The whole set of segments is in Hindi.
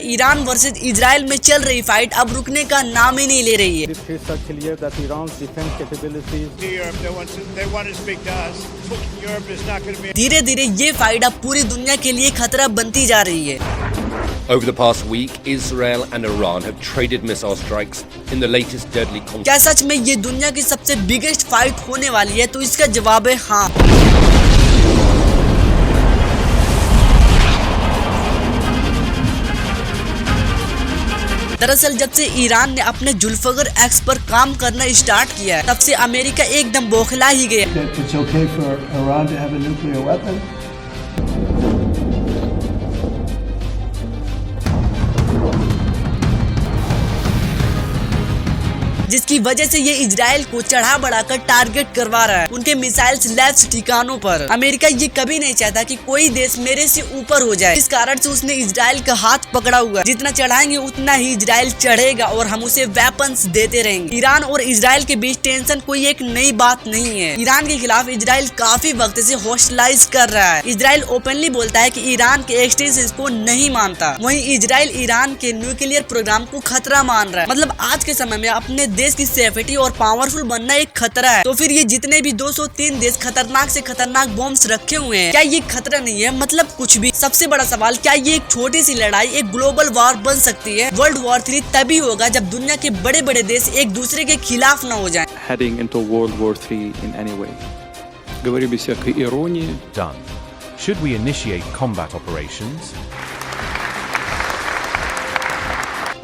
ईरान वर्सेस इजराइल में चल रही फाइट अब रुकने का नाम ही नहीं ले रही है। धीरे धीरे ये फाइट अब पूरी दुनिया के लिए खतरा बनती जा रही है। Over the past week, Israel and Iran have traded missile strikes in the latest deadly conflict. क्या सच में ये दुनिया की सबसे बिगेस्ट फाइट होने वाली है? तो इसका जवाब है हाँ। दरअसल जब से ईरान ने अपने जुल्फिकार एक्स पर काम करना स्टार्ट किया है, तब से अमेरिका एकदम बौखला ही गया। जिसकी वजह से ये इजराइल को चढ़ा बढ़ाकर टारगेट करवा रहा है उनके मिसाइल्स लैब्स ठिकानों पर। अमेरिका ये कभी नहीं चाहता कि कोई देश मेरे से ऊपर हो जाए, इस कारण से उसने इजराइल का हाथ पकड़ा हुआ है। जितना चढ़ाएंगे उतना ही इजराइल चढ़ेगा और हम उसे वेपन्स देते रहेंगे। ईरान और इजराइल के बीच टेंशन कोई एक नई बात नहीं है। ईरान के खिलाफ इजराइल काफी वक्त से हॉस्टिलाइज कर रहा है। इजराइल ओपनली बोलता है कि ईरान के एक्सटेंशंस को नहीं मानता, वहीं इजराइल ईरान के न्यूक्लियर प्रोग्राम को खतरा मान रहा है। मतलब आज के समय में अपने देश की सेफ्टी और पावरफुल बनना एक खतरा है। तो फिर ये जितने भी 203 देश खतरनाक से खतरनाक बॉम्ब्स रखे हुए हैं, क्या ये खतरा नहीं है? मतलब कुछ भी। सबसे बड़ा सवाल, क्या ये एक छोटी सी लड़ाई एक ग्लोबल वॉर बन सकती है? वर्ल्ड वॉर 3 तभी होगा जब दुनिया के बड़े बड़े देश एक दूसरे के खिलाफ न हो जाएं। Heading into World War 3 in any way. Говорю без всякой иронии. Done. Should we initiate combat operations?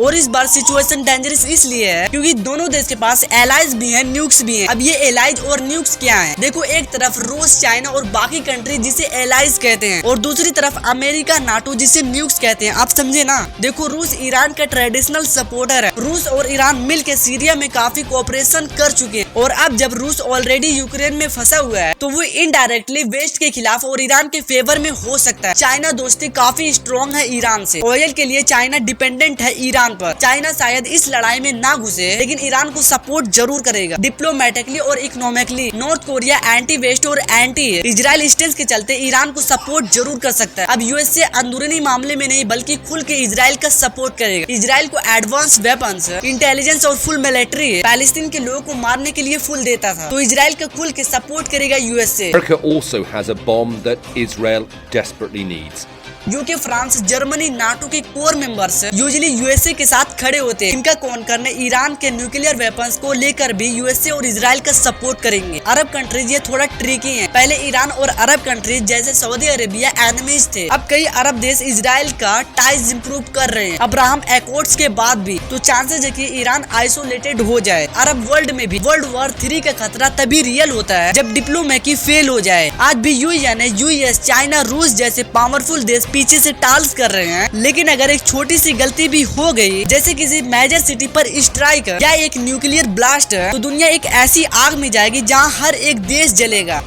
और इस बार सिचुएशन डेंजरस इसलिए है क्योंकि दोनों देश के पास एलाइज भी हैं, न्यूक्स भी हैं। अब ये एलाइज और न्यूक्स क्या हैं? देखो, एक तरफ रूस, चाइना और बाकी कंट्री जिसे एलाइज कहते हैं, और दूसरी तरफ अमेरिका, नाटो जिसे न्यूक्स कहते हैं। आप समझे ना? देखो, रूस ईरान का ट्रेडिशनल सपोर्टर है। रूस और ईरान मिलकर सीरिया में काफी कोऑपरेशन कर चुके हैं, और अब जब रूस ऑलरेडी यूक्रेन में फंसा हुआ है तो वो इनडायरेक्टली वेस्ट के खिलाफ और ईरान के फेवर में हो सकता है। चाइना दोस्ती काफी स्ट्रॉन्ग है ईरान से। ऑयल के लिए चाइना डिपेंडेंट है ईरान पर। चाइना शायद इस लड़ाई में ना घुसे, लेकिन ईरान को सपोर्ट जरूर करेगा डिप्लोमेटिकली और economically. North Korea anti west और एंटी इजराइल स्टेंस के चलते ईरान को सपोर्ट जरूर कर सकता है। अब यूएसए अंदरूनी मामले में नहीं बल्कि खुल के इजराइल का सपोर्ट करेगा। इजराइल को एडवांस वेपन्स, इंटेलिजेंस और फुल मिलिट्री पैलेस्टीन के लोगों को मारने के लिए फुल देता था, तो इजराइल का खुल के सपोर्ट करेगा USA. America also has a bomb that Israel desperately needs. UK, France, Germany, NATO के कोर मेंबर्स यूजुअली यूएसए के साथ खड़े होते हैं। इनका कौन करने ईरान के न्यूक्लियर वेपन्स को लेकर भी यूएसए और इजराइल का सपोर्ट करेंगे। अरब कंट्रीज ये थोड़ा ट्रिकी हैं। पहले ईरान और अरब कंट्रीज जैसे सऊदी अरेबिया एनिमीज थे, अब कई अरब देश इजराइल का टाइज इंप्रूव कर रहे हैं अब्राहम एकॉर्ड्स के बाद भी। तो चांसेस है कि ईरान आइसोलेटेड हो जाए। अरब वर्ल्ड में भी वर्ल्ड वॉर 3 का खतरा तभी रियल होता है जब डिप्लोमेसी फेल हो जाए। आज भी यूएस, चाइना, रूस जैसे पावरफुल देश पीछे से टाल्स कर रहे हैं, लेकिन अगर एक छोटी सी गलती भी हो गई, जैसे किसी मेजर सिटी पर स्ट्राइक या एक न्यूक्लियर ब्लास्ट, तो दुनिया एक ऐसी आग में जाएगी जहां हर एक देश जलेगा।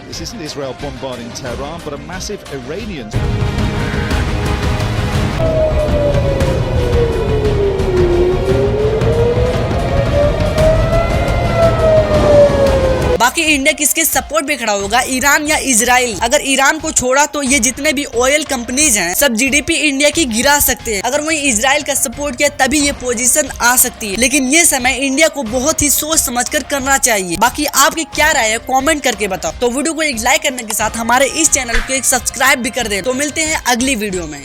This isn't Israel bombarding Tehran, but a massive Iranian. बाकी इंडिया किसके सपोर्ट पे खड़ा होगा, ईरान या इजराइल? अगर ईरान को छोड़ा तो ये जितने भी ऑयल कंपनीज हैं सब जीडीपी इंडिया की गिरा सकते हैं। अगर वही इजराइल का सपोर्ट किया तभी ये पोजीशन आ सकती है, लेकिन ये समय इंडिया को बहुत ही सोच समझकर करना चाहिए। बाकी आपकी क्या राय है कमेंट करके बताओ। तो वीडियो को एक लाइक करने के साथ हमारे इस चैनल को एक सब्सक्राइब भी कर दे। तो मिलते हैं अगली वीडियो में।